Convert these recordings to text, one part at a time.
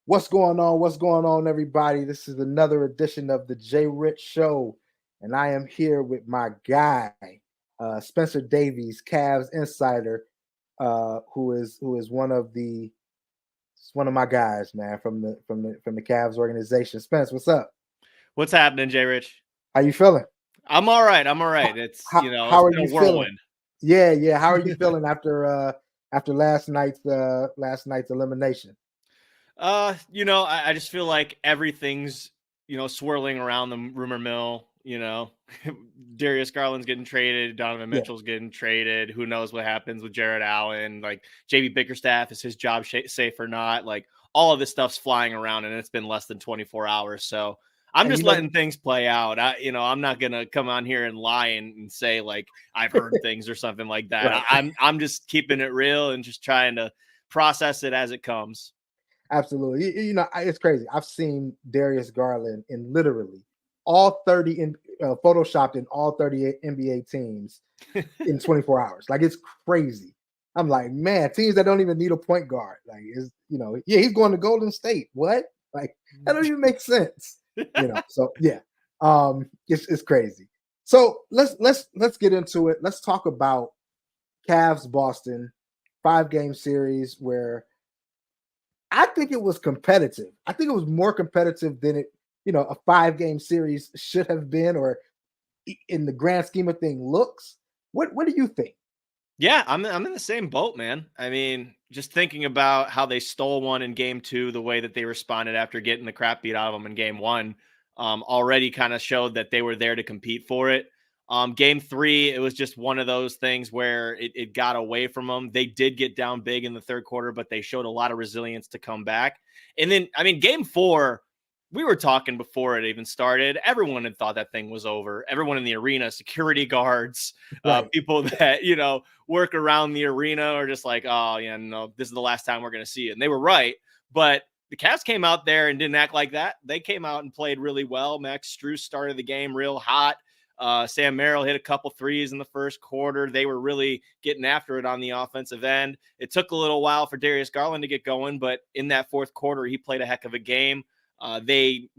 What's going on? What's going on, everybody? This is another edition of the Jay Rich Show, and I am here with my guy, Spencer Davies, Cavs insider, who is one of my guys, man, from the Cavs organization. Spence, what's up? What's happening, Jay Rich? How you feeling? I'm all right. I'm all How, right. It's how, it's how are been you a feeling? whirlwind. Yeah. How are you feeling after last night's elimination? I just feel like everything's swirling around the rumor mill. Darius Garland's getting traded, Donovan Yeah. Mitchell's getting traded. Who knows what happens with Jared Allen? Like JB Bickerstaff, is his job safe or not? Like all of this stuff's flying around, and it's been less than 24 hours. So I'm And just letting things play out. I'm not gonna come on here and lie and say like I've heard things or something like that. right. I'm just keeping it real and just trying to process it as it comes. Absolutely. It's crazy. I've seen Darius Garland in literally all 30 in photoshopped in all 30 NBA teams in 24 hours. Like it's crazy. I'm like, man, teams that don't even need a point guard. Like yeah, he's going to Golden State. What? Like that don't even make sense. So yeah. It's crazy. So let's get into it. Let's talk about Cavs Boston 5-game series where I think it was competitive. I think it was more competitive than a 5-game series should have been, or in the grand scheme of things looks. What do you think? Yeah, I'm in the same boat, man. I mean, just thinking about how they stole one in game two, the way that they responded after getting the crap beat out of them in game one, already kind of showed that they were there to compete for it. Game three, it was just one of those things where it got away from them. They did get down big in the third quarter, but they showed a lot of resilience to come back. And then, I mean, game four, we were talking before it even started. Everyone had thought that thing was over. Everyone in the arena, security guards, Right. people that, work around the arena are just like, oh, yeah, no, this is the last time we're going to see it. And they were right. But the Cavs came out there and didn't act like that. They came out and played really well. Max Strus started the game real hot. Sam Merrill hit a couple threes in the first quarter. They were really getting after it on the offensive end. It took a little while for Darius Garland to get going, but in that fourth quarter, he played a heck of a game. They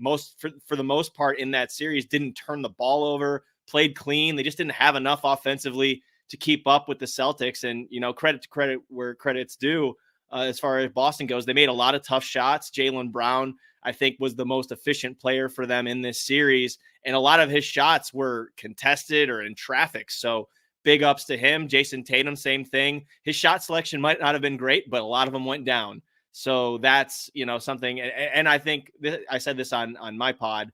for the most part in that series didn't turn the ball over, played clean. They just didn't have enough offensively to keep up with the Celtics. And, credit to credit where credit's due. As far as Boston goes, they made a lot of tough shots. Jaylen Brown, I think, was the most efficient player for them in this series. And a lot of his shots were contested or in traffic. So big ups to him. Jason Tatum, same thing. His shot selection might not have been great, but a lot of them went down. So that's, something. And I think I said this on my pod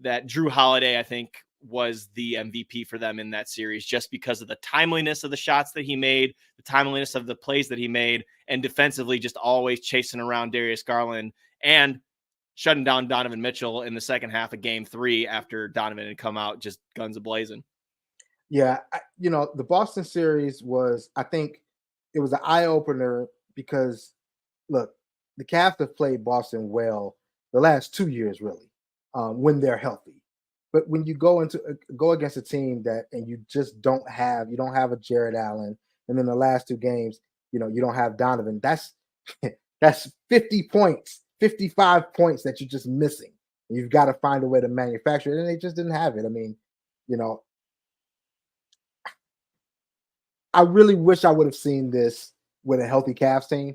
that Drew Holiday, I think, was the MVP for them in that series just because of the timeliness of the shots that he made, the timeliness of the plays that he made, and defensively just always chasing around Darius Garland and shutting down Donovan Mitchell in the second half of game three after Donovan had come out just guns a-blazing. Yeah, the Boston series I think it was an eye-opener because, look, the Cavs have played Boston well the last 2 years, really, when they're healthy. But when you go against a team and you just don't have a Jared Allen, and then the last 2 games, you don't have Donovan. That's 50 points, 55 points that you're just missing. And you've got to find a way to manufacture it, and they just didn't have it. I mean, I really wish I would have seen this with a healthy Cavs team.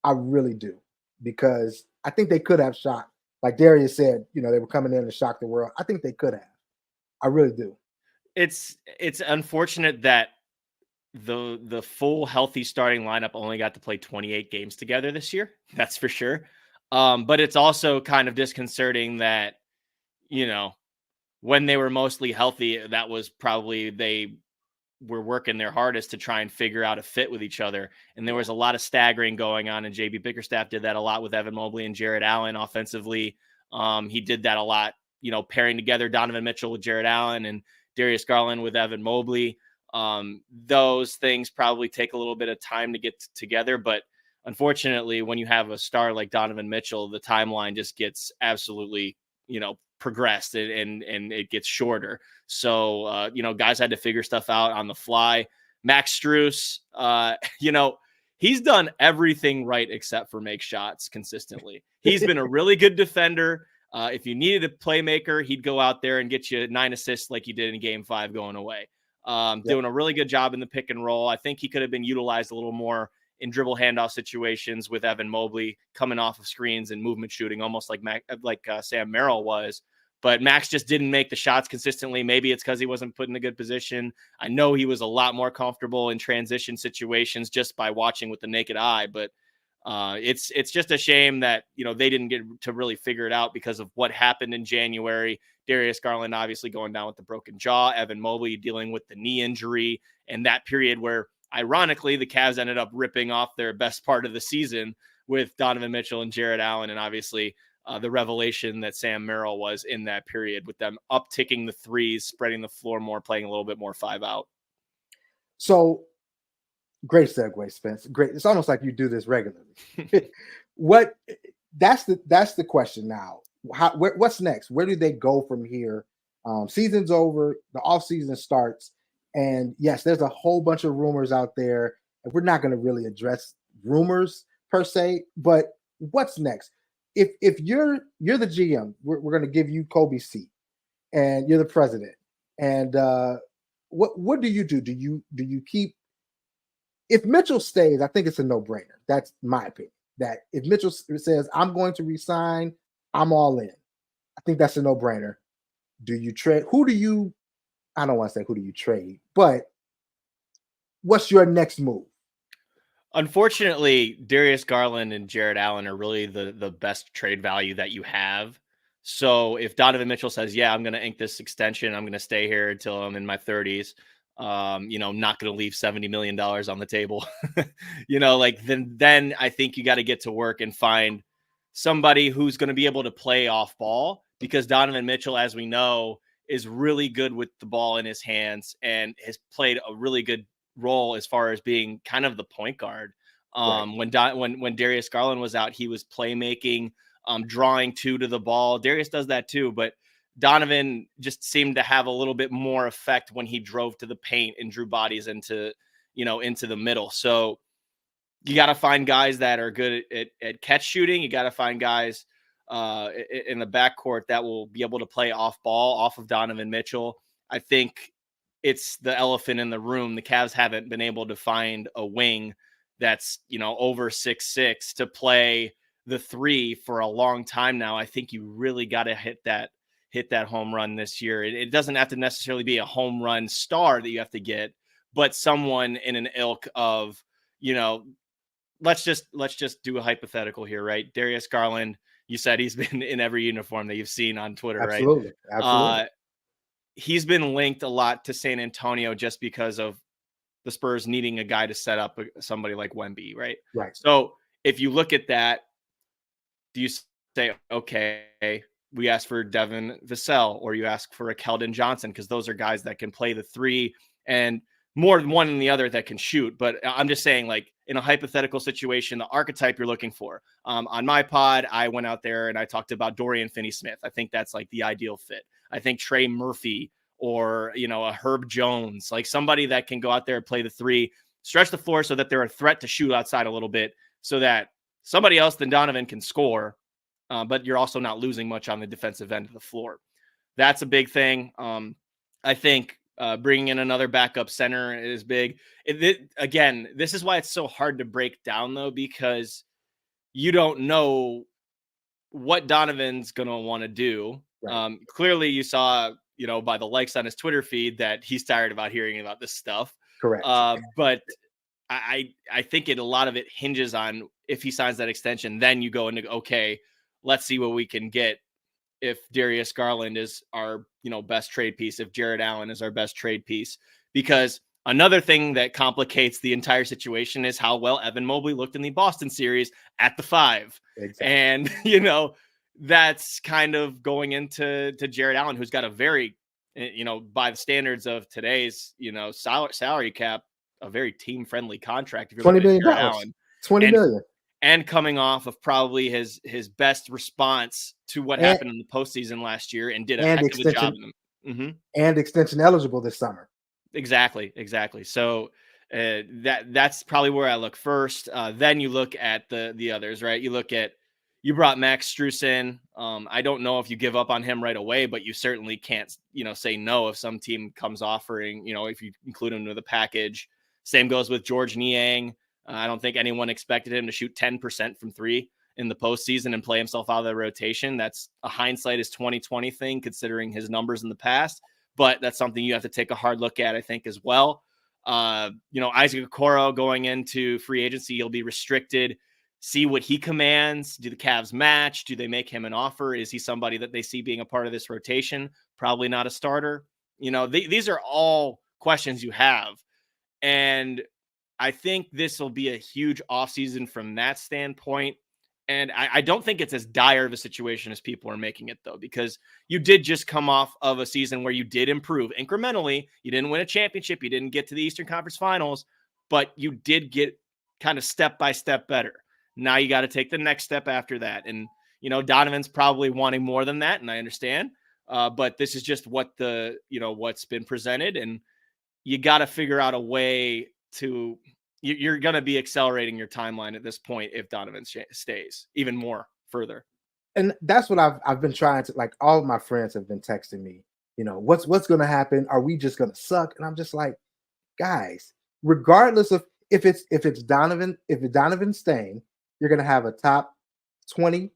I really do, because I think they could have shot. Like Darius said, they were coming in to shock the world. I think they could have. I really do. It's unfortunate that the full healthy starting lineup only got to play 28 games together this year. That's for sure. But it's also kind of disconcerting that, when they were mostly healthy, that was probably they were working their hardest to try and figure out a fit with each other. And there was a lot of staggering going on, and JB Bickerstaff did that a lot with Evan Mobley and Jared Allen offensively. He did that a lot, pairing together Donovan Mitchell with Jared Allen and Darius Garland with Evan Mobley. Those things probably take a little bit of time to get together, but unfortunately, when you have a star like Donovan Mitchell, the timeline just gets absolutely, progressed and it gets shorter. So, guys had to figure stuff out on the fly. Max Strus, he's done everything right except for make shots consistently. He's been a really good defender. If you needed a playmaker, he'd go out there and get you 9 assists like he did in Game 5 going away. Doing a really good job in the pick and roll. I think he could have been utilized a little more in dribble handoff situations with Evan Mobley coming off of screens and movement shooting, almost like Sam Merrill was. But Max just didn't make the shots consistently. Maybe it's because he wasn't put in a good position. I know he was a lot more comfortable in transition situations just by watching with the naked eye. But it's just a shame that, they didn't get to really figure it out because of what happened in January. Darius Garland obviously going down with the broken jaw, Evan Mobley dealing with the knee injury, and that period where, ironically, the Cavs ended up ripping off their best part of the season with Donovan Mitchell and Jared Allen, and obviously the revelation that Sam Merrill was in that period with them upticking the threes, spreading the floor more, playing a little bit more 5-out. So great segue, Spence. Great. It's almost like you do this regularly. That's the question now. What's next? Where do they go from here? Season's over, the offseason starts, and yes, there's a whole bunch of rumors out there. And we're not going to really address rumors per se, but what's next? If you're the GM, we're going to give you Kobe's seat, and you're the president. And what do you do? Do you keep? If Mitchell stays, I think it's a no-brainer. That's my opinion. That if Mitchell says I'm going to resign, I'm all in. I think that's a no-brainer. Do you trade? I don't want to say who do you trade, but what's your next move? Unfortunately, Darius Garland and Jared Allen are really the best trade value that you have. So if Donovan Mitchell says, yeah, I'm going to ink this extension, I'm going to stay here until I'm in my 30s, I'm not going to leave $70 million on the table, then I think you got to get to work and find somebody who's going to be able to play off ball, because Donovan Mitchell, as we know, is really good with the ball in his hands and has played a really good role as far as being kind of the point guard. Right. When Darius Garland was out, he was playmaking, drawing to the ball. Darius does that too, but Donovan just seemed to have a little bit more effect when he drove to the paint and drew bodies into the middle. So you got to find guys that are good at catch shooting. You got to find guys in the backcourt that will be able to play off ball off of Donovan Mitchell. I think it's the elephant in the room. The Cavs haven't been able to find a wing that's, over 6'6" to play the 3 for a long time now. I think you really got to hit that home run this year. It doesn't have to necessarily be a home run star that you have to get, but someone in an ilk of, let's just do a hypothetical here, right? Darius Garland, you said he's been in every uniform that you've seen on Twitter, Absolutely. right? Absolutely. He's been linked a lot to San Antonio just because of the Spurs needing a guy to set up somebody like Wemby, right? Right. So if you look at that, do you say, okay, we ask for Devin Vassell, or you ask for a Keldon Johnson, because those are guys that can play the 3 and more than one than the other that can shoot. But I'm just saying, like, in a hypothetical situation, the archetype you're looking for. On my pod, I went out there and I talked about Dorian Finney-Smith. I think that's like the ideal fit. I think Trey Murphy or, a Herb Jones, like somebody that can go out there and play the 3, stretch the floor so that they're a threat to shoot outside a little bit, so that somebody else than Donovan can score, but you're also not losing much on the defensive end of the floor. That's a big thing. I think bringing in another backup center is big. Again, this is why it's so hard to break down, though, because you don't know what Donovan's going to want to do. Right. Clearly, you saw, by the likes on his Twitter feed that he's tired about hearing about this stuff. Correct. But I think a lot of it hinges on if he signs that extension, then you go into, okay, let's see what we can get. If Darius Garland is our, best trade piece, if Jared Allen is our best trade piece, because another thing that complicates the entire situation is how well Evan Mobley looked in the Boston series at the 5. Exactly. And, that's kind of going into Jared Allen, who's got a very, by the standards of today's, salary cap, a very team friendly contract. If you're $20 million, $20 million. And coming off of probably his best response to what happened in the postseason last year, and did a heck of a job. And extension eligible this summer. Exactly. So That's probably where I look first. Then you look at the others, right? You brought Max Strus in. I don't know if you give up on him right away, but you certainly can't, say no if some team comes offering, if you include him to the package. Same goes with George Niang. I don't think anyone expected him to shoot 10% from three in the postseason and play himself out of the rotation. That's a hindsight is 2020 thing, considering his numbers in the past. But that's something you have to take a hard look at, I think, as well. Isaac Okoro going into free agency, he'll be restricted. See what he commands. Do the Cavs match? Do they make him an offer? Is he somebody that they see being a part of this rotation? Probably not a starter. These are all questions you have. And I think this will be a huge offseason from that standpoint. And I don't think it's as dire of a situation as people are making it, though, because you did just come off of a season where you did improve incrementally. You didn't win a championship. You didn't get to the Eastern Conference Finals, but you did get kind of step by step better. Now you got to take the next step after that. And, Donovan's probably wanting more than that, and I understand. But this is just what's been presented. And you got to figure out a way to – you're going to be accelerating your timeline at this point if Donovan stays even more further. And that's what I've been trying to, like, all of my friends have been texting me, what's going to happen? Are we just going to suck? And I'm just like, guys, regardless of if it's Donovan's staying, you're going to have a top 20,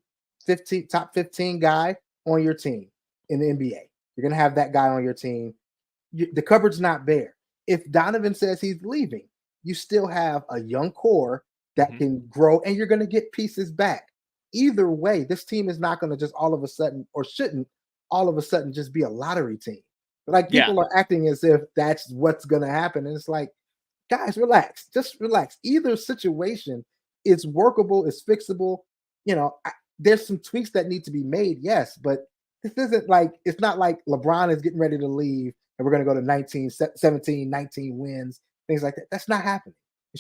15, top 15 guy on your team in the NBA. You're going to have that guy on your team. The cupboard's not bare. If Donovan says he's leaving, you still have a young core that can grow, and you're going to get pieces back. Either way, this team is not going to just all of a sudden, or shouldn't all of a sudden just be a lottery team. Like, people are acting as if that's what's going to happen. And it's like, guys, relax. Just relax. Either situation is workable, is fixable. There's some tweaks that need to be made, yes, but this isn't like, it's not like LeBron is getting ready to leave and we're going to go to 17, 19 wins. Things like that. That's not happening.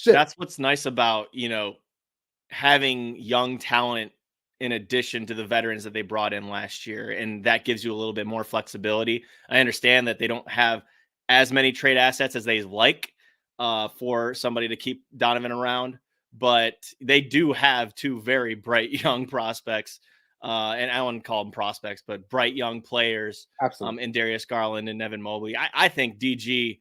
That's what's nice about, having young talent in addition to the veterans that they brought in last year. And that gives you a little bit more flexibility. I understand that they don't have as many trade assets as they like for somebody to keep Donovan around, but they do have two very bright young prospects. And I wouldn't call them prospects, but bright young players. Absolutely. In Darius Garland and Evan Mobley. I think DG,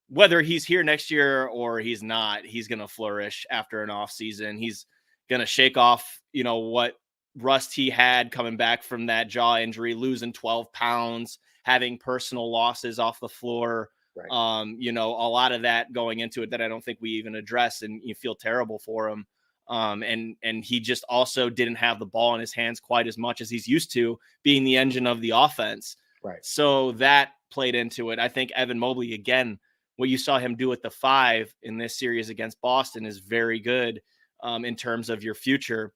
whether he's here next year or he's not, he's going to flourish after an off season. He's going to shake off, what rust he had coming back from that jaw injury, losing 12 pounds, having personal losses off the floor. Right. A lot of that going into it that I don't think we even address, and you feel terrible for him. And he just also didn't have the ball in his hands quite as much as he's used to, being the engine of the offense. Right. So that played into it. I think Evan Mobley, again, what you saw him do at the 5 in this series against Boston is very good in terms of your future.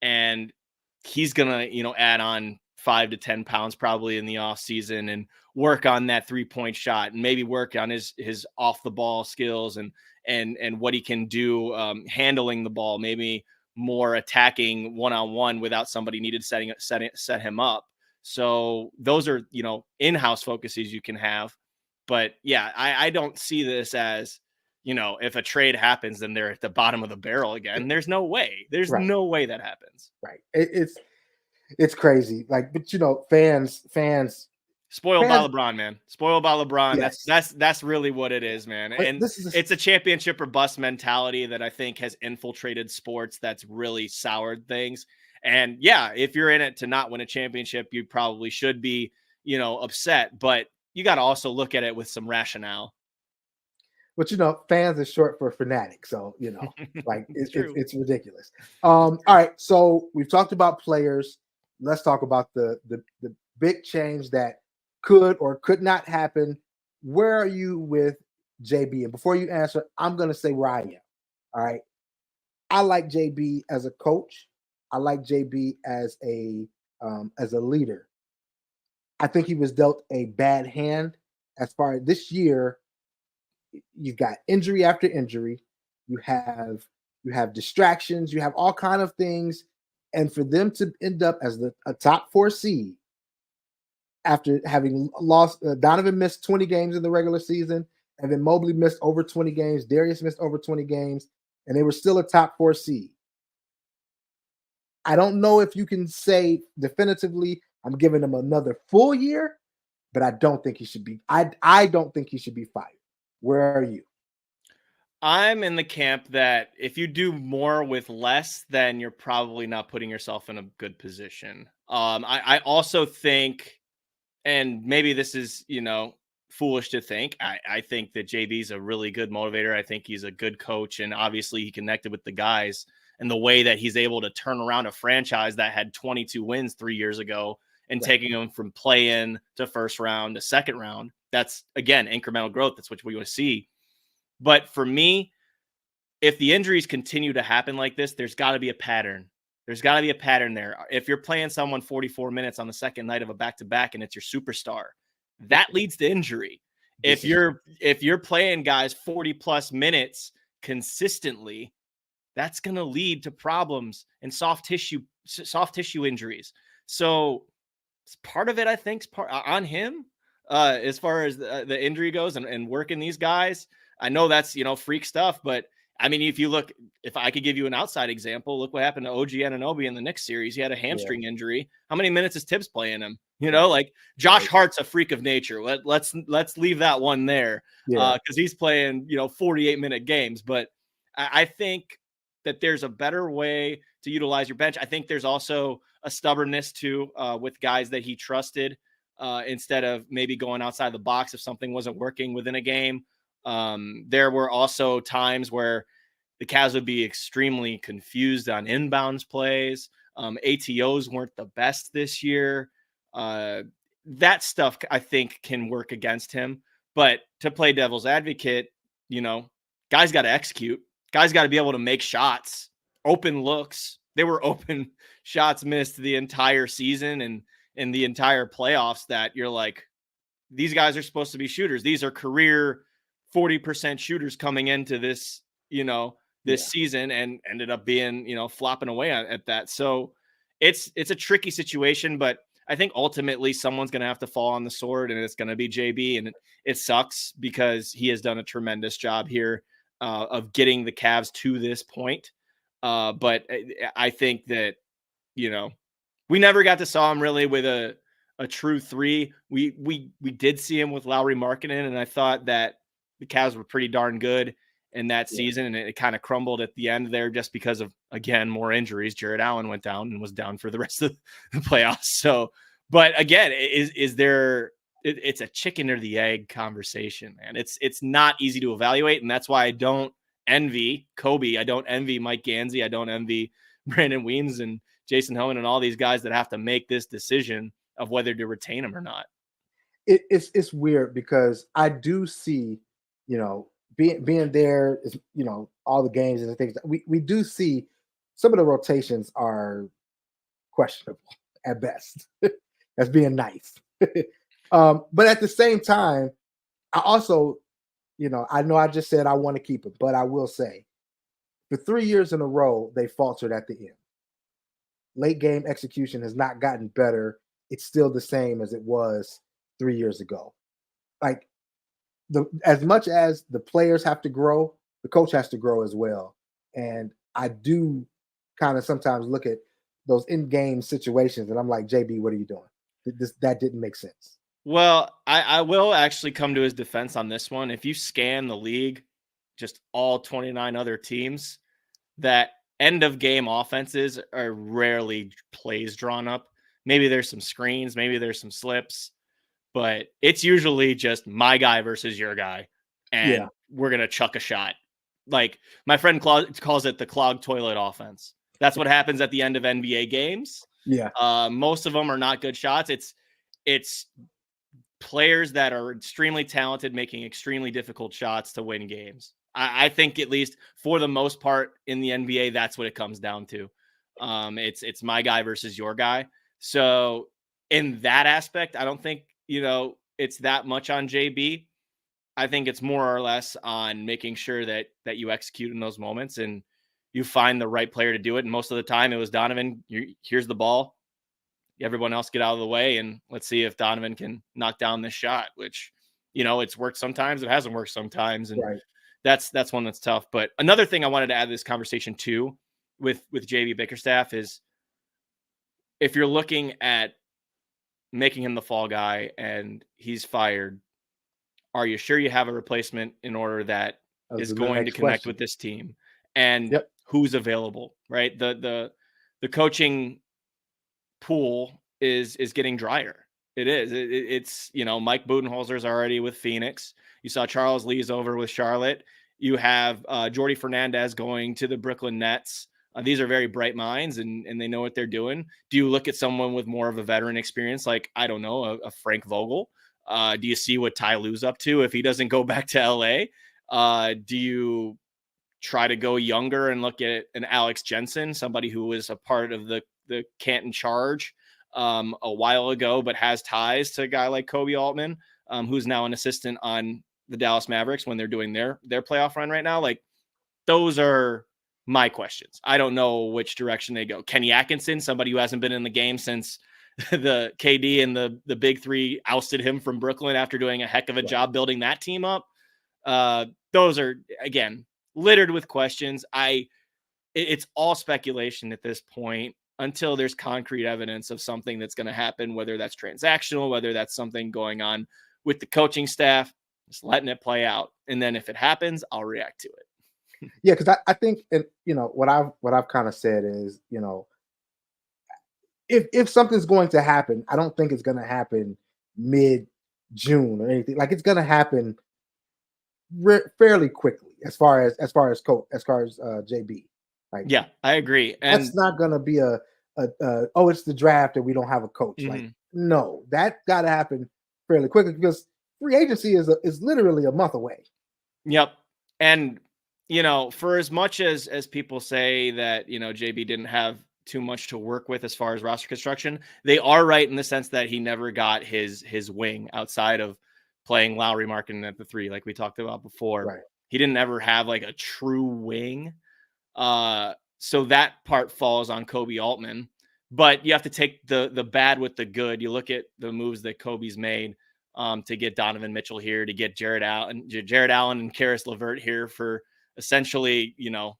And he's going to, add on 5 to 10 pounds probably in the off season and work on that 3-point shot and maybe work on his off the ball skills and what he can do handling the ball, maybe more attacking one-on-one without somebody needed set him up. So those are, in-house focuses you can have. But yeah, I don't see this as, if a trade happens, then they're at the bottom of the barrel again. There's no way. There's no way that happens. Right. It's crazy. Like, but fans spoiled by LeBron, man. Spoiled by LeBron. Yes. That's really what it is, man. And it's a championship or bust mentality that I think has infiltrated sports. That's really soured things. And yeah, if you're in it to not win a championship, you probably should be, upset. But you got to also look at it with some rationale. But fans is short for fanatic, so like it's ridiculous. All right, so we've talked about players. Let's talk about the big change that could or could not happen. Where are you with JB? And before you answer, I'm going to say where I am. All right, I like JB as a coach. I like JB as a leader. I think he was dealt a bad hand as far as this year. You've got injury after injury. You have distractions. You have all kind of things. And for them to end up as a top 4 seed after having lost, Donovan missed 20 games in the regular season. And then Mobley missed over 20 games. Darius missed over 20 games, and they were still a top 4 seed. I don't know if you can say definitively I'm giving him another full year, but I don't think he should be. I don't think he should be fired. Where are you? I'm in the camp that if you do more with less, then you're probably not putting yourself in a good position. I also think, and maybe this is, foolish to think. I think that JB's a really good motivator. I think he's a good coach, and obviously he connected with the guys, and the way that he's able to turn around a franchise that had 22 wins 3 years ago and taking them from play-in to first round to second round. That's, again, incremental growth. That's what we want to see. But for me, if the injuries continue to happen like this, there's got to be a pattern. There's got to be a pattern there. If you're playing someone 44 minutes on the second night of a back-to-back and it's your superstar, that leads to injury. If you're playing guys 40 plus minutes consistently, that's going to lead to problems and soft tissue injuries. So part of it, I think, is on him as far as the injury goes and working these guys. I know that's, freak stuff, but I mean, if I could give you an outside example, look what happened to OG Anunoby in the Knicks series. He had a hamstring injury. How many minutes is Tibbs playing him? Like Josh Hart's a freak of nature. Let's leave that one there because he's playing, 48-minute games. But I think that there's a better way to utilize your bench. I think there's also a stubbornness too with guys that he trusted instead of maybe going outside the box if something wasn't working within a game. There were also times where the Cavs would be extremely confused on inbounds plays. ATOs weren't the best this year. That stuff I think can work against him. But to play devil's advocate, guys got to execute. Guys got to be able to make shots, open looks. They were open shots missed the entire season and in the entire playoffs that you're like, these guys are supposed to be shooters. These are career 40% shooters coming into this, season and ended up being, flopping away at that. So it's a tricky situation, but I think ultimately someone's going to have to fall on the sword and it's going to be JB. And it sucks because he has done a tremendous job here of getting the Cavs to this point. But I think that, we never got to saw him really with a true three. We did see him with Lowry Markkanen, and I thought that the Cavs were pretty darn good in that season, and it kind of crumbled at the end there just because of, again, more injuries. Jared Allen went down and was down for the rest of the playoffs. So, but again, is there? It's a chicken or the egg conversation, man. It's not easy to evaluate, and that's why I don't envy Kobe. I don't envy Mike Gansey. I don't envy Brandon Weems and Jason Hillman and all these guys that have to make this decision of whether to retain him or not. It's weird because I do see, being there is, all the games and the things that we do see some of the rotations are questionable at best. That's being nice. But at the same time, I also, I know I just said I want to keep it, but I will say for 3 years in a row, they faltered at the end. Late game execution has not gotten better. It's still the same as it was 3 years ago. Like as much as the players have to grow, the coach has to grow as well. And I do kind of sometimes look at those in-game situations and I'm like, JB, what are you doing? That didn't make sense. Well, I will actually come to his defense on this one. If you scan the league, just all 29 other teams, that end of game offenses are rarely plays drawn up. Maybe there's some screens, maybe there's some slips, but it's usually just my guy versus your guy. And we're going to chuck a shot. Like my friend calls it the clogged toilet offense. That's what happens at the end of NBA games. Yeah. Most of them are not good shots. It's players that are extremely talented making extremely difficult shots to win games. I think at least for the most part in the NBA, that's what it comes down to. It's my guy versus your guy. So in that aspect, I don't think, it's that much on JB. I think it's more or less on making sure that you execute in those moments and you find the right player to do it. And most of the time it was Donovan. Here's the ball. Everyone else get out of the way and let's see if Donovan can knock down this shot, which, It's worked sometimes, it hasn't worked sometimes, and Right. that's one that's tough. But another thing I wanted to add to this conversation too with JB Bickerstaff is, if you're looking at making him the fall guy and he's fired, are you sure you have a replacement in order that That was is the going to next connect question. with this team, and Yep. who's available, right? The coaching pool is getting drier. It is. It's Mike Budenholzer's already with Phoenix. You saw Charles Lee's over with Charlotte. You have Jordy Fernandez going to the Brooklyn Nets. These are very bright minds, and they know what they're doing. Do you look at someone with more of a veteran experience, like, I don't know, a Frank Vogel? Do you see what Ty Lue's up to if he doesn't go back to LA? Do you try to go younger and look at an Alex Jensen, somebody who was a part of the Canton Charge a while ago, but has ties to a guy like Kobe Altman, who's now an assistant on the Dallas Mavericks when they're doing their playoff run right now? Like, those are my questions. I don't know which direction they go. Kenny Atkinson, somebody who hasn't been in the game since the KD and the big three ousted him from Brooklyn after doing a heck of a job building that team up. Those are, again, littered with questions. It's all speculation at this point until there's concrete evidence of something that's going to happen, whether that's transactional, whether that's something going on with the coaching staff, just letting it play out. And then if it happens, I'll react to it. Yeah, because I think, and what I've kind of said is, if something's going to happen, I don't think it's going to happen mid-June or anything. Like, it's going to happen fairly quickly as far as JB. Like, yeah, I agree. And that's not going to be it's the draft and we don't have a coach. Mm-hmm. Like, no, that got to happen fairly quickly because free agency is literally a month away. Yep. And for as much as people say that JB didn't have too much to work with as far as roster construction, they are right in the sense that he never got his wing outside of playing Lowry Markkanen at the 3, like we talked about before. Right. He didn't ever have like a true wing. So that part falls on Kobe Altman, but you have to take the bad with the good. You look at the moves that Kobe's made to get Donovan Mitchell here, to get Jared Allen and Karis LeVert here for essentially,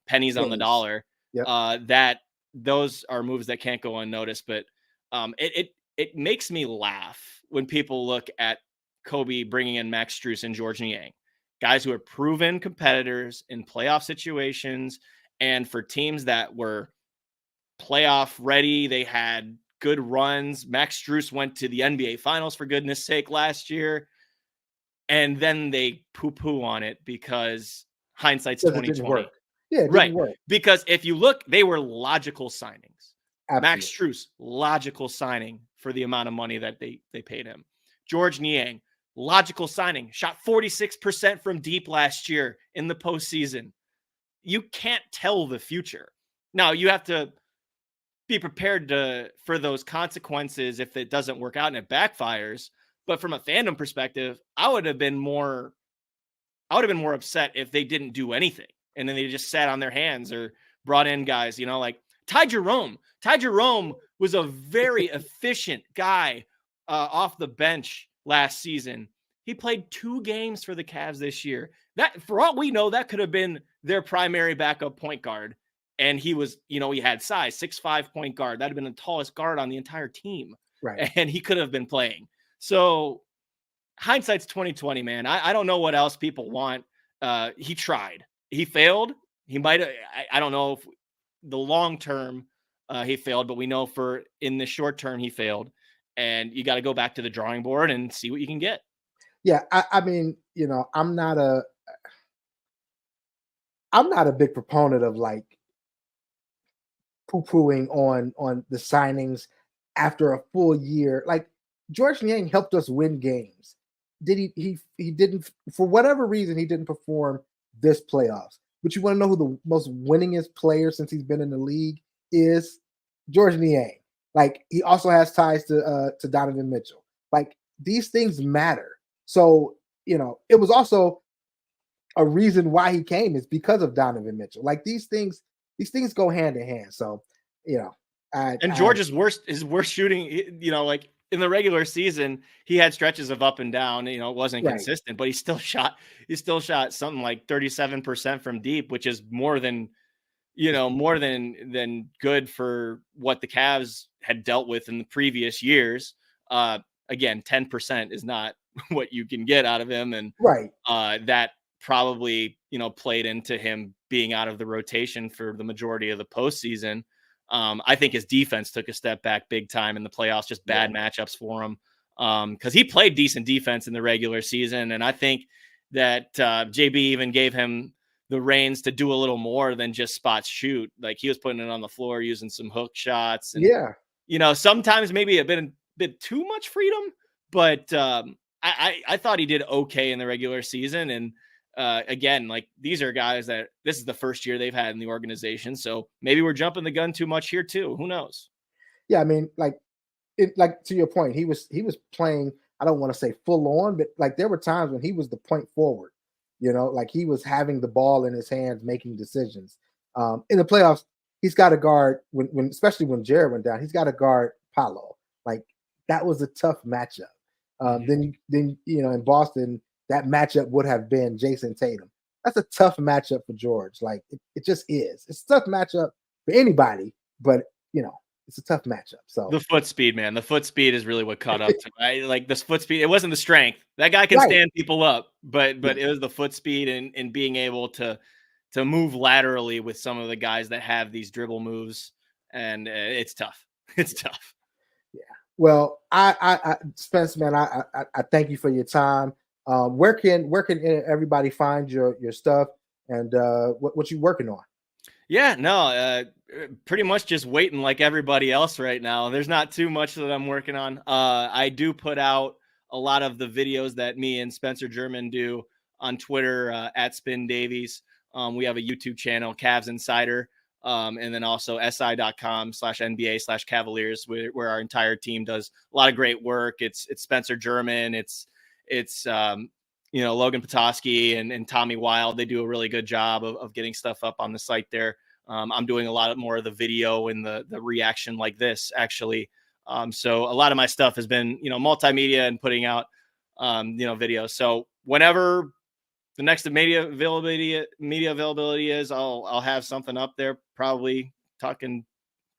pennies on the dollar. Yep. That those are moves that can't go unnoticed, but it makes me laugh when people look at Kobe bringing in Max Strus and George Niang, guys who are proven competitors in playoff situations. And for teams that were playoff ready, they had good runs. Max Strus went to the NBA Finals, for goodness sake, last year. And then they poo-poo on it because hindsight's 2020. Yeah, it didn't work. Because if you look, they were logical signings. Absolutely. Max Strus, logical signing for the amount of money that they paid him. George Niang, logical signing. Shot 46% from deep last year in the postseason. You can't tell the future. Now, you have to be prepared for those consequences if it doesn't work out and it backfires. But from a fandom perspective, I would have been more upset if they didn't do anything and then they just sat on their hands or brought in guys, like Ty Jerome. Ty Jerome was a very efficient guy off the bench last season. He played 2 games for the Cavs this year. That, for all we know, that could have been their primary backup point guard. And he was, he had size, 6'5" point guard. That'd have been the tallest guard on the entire team. Right. And he could have been playing. So hindsight's 2020, man. I don't know what else people want. He tried. He failed. He might have, I don't know if the long term he failed, but we know in the short term he failed. And you got to go back to the drawing board and see what you can get. Yeah, I mean, I'm not a big proponent of like poo-pooing on the signings after a full year. Like, George Niang helped us win games. Did he didn't, for whatever reason, he didn't perform this playoffs. But you want to know who the most winningest player since he's been in the league is? George Niang. Like, he also has ties to Donovan Mitchell. Like, these things matter. So, it was also a reason why he came is because of Donovan Mitchell. Like, these things go hand in hand. So, George's worst shooting, like in the regular season, he had stretches of up and down. It wasn't Right. consistent, but he still shot something like 37% from deep, which is more than good for what the Cavs had dealt with in the previous years. Again, 10% is not what you can get out of him, and Right. that probably played into him being out of the rotation for the majority of the postseason. I think his defense took a step back big time in the playoffs, just bad matchups for him. Because he played decent defense in the regular season, and I think that JB even gave him the reins to do a little more than just spot shoot. Like, he was putting it on the floor, using some hook shots, and sometimes maybe a bit too much freedom. But I thought he did okay in the regular season, and again, like, these are guys that this is the first year they've had in the organization, so maybe we're jumping the gun too much here too. Who knows? Yeah, I mean, like to your point, he was playing. I don't want to say full on, but like there were times when he was the point forward. Like he was having the ball in his hands, making decisions. In the playoffs, he's got to guard when especially when Jared went down. He's got to guard Paolo. Like, that was a tough matchup. Then in Boston, that matchup would have been Jason Tatum. That's a tough matchup for George. Like, it just is. It's a tough matchup for anybody, but it's a tough matchup. So the foot speed, man, the foot speed is really what caught up to me. Like, this foot speed, it wasn't the strength. That guy can stand people up, but it was the foot speed and being able to move laterally with some of the guys that have these dribble moves, and it's tough. It's tough. Yeah. Well, I Spence, man, I thank you for your time. Where can everybody find your stuff, and what you working on? Yeah, no, pretty much just waiting like everybody else right now. There's not too much that I'm working on. I do put out a lot of the videos that me and Spencer German do on Twitter at Spin Davies. We have a YouTube channel, Cavs Insider, and then also si.com/NBA/Cavaliers, where our entire team does a lot of great work. It's Spencer German. It's Logan Petoskey and Tommy Wild. They do a really good job of getting stuff up on the site there. I'm doing a lot more of the video and the reaction like this, actually. So a lot of my stuff has been, multimedia and putting out, videos. So whenever the next media availability is, I'll have something up there, probably talking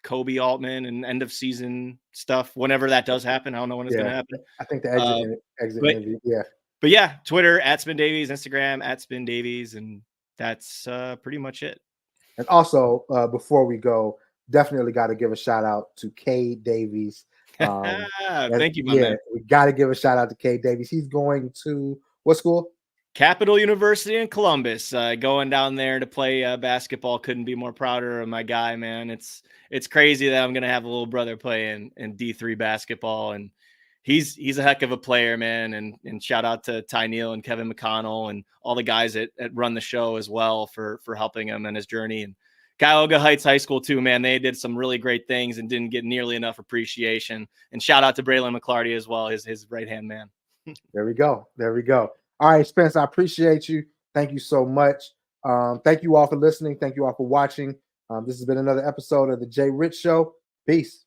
Kobe Altman and end of season stuff. Whenever that does happen, I don't know when it's going to happen. I think the exit interview. Yeah. But yeah, Twitter at Spin Davies, Instagram at Spin Davies, and that's pretty much it. And also, before we go, definitely got to give a shout out to K Davies. Thank you, my man. We got to give a shout out to K Davies. He's going to what school? Capital University in Columbus. Going down there to play basketball. Couldn't be more prouder of my guy, man. It's crazy that I'm gonna have a little brother playing in D3 basketball, and he's a heck of a player, man. And shout out to Ty Neal and Kevin McConnell and all the guys that run the show as well for helping him in his journey. And Cuyahoga Heights High School too, man. They did some really great things and didn't get nearly enough appreciation. And shout out to Braylon McClarty as well, his right-hand man. There we go. All right, Spence, I appreciate you. Thank you so much. Thank you all for listening. Thank you all for watching. This has been another episode of the Jay Rich Show. Peace.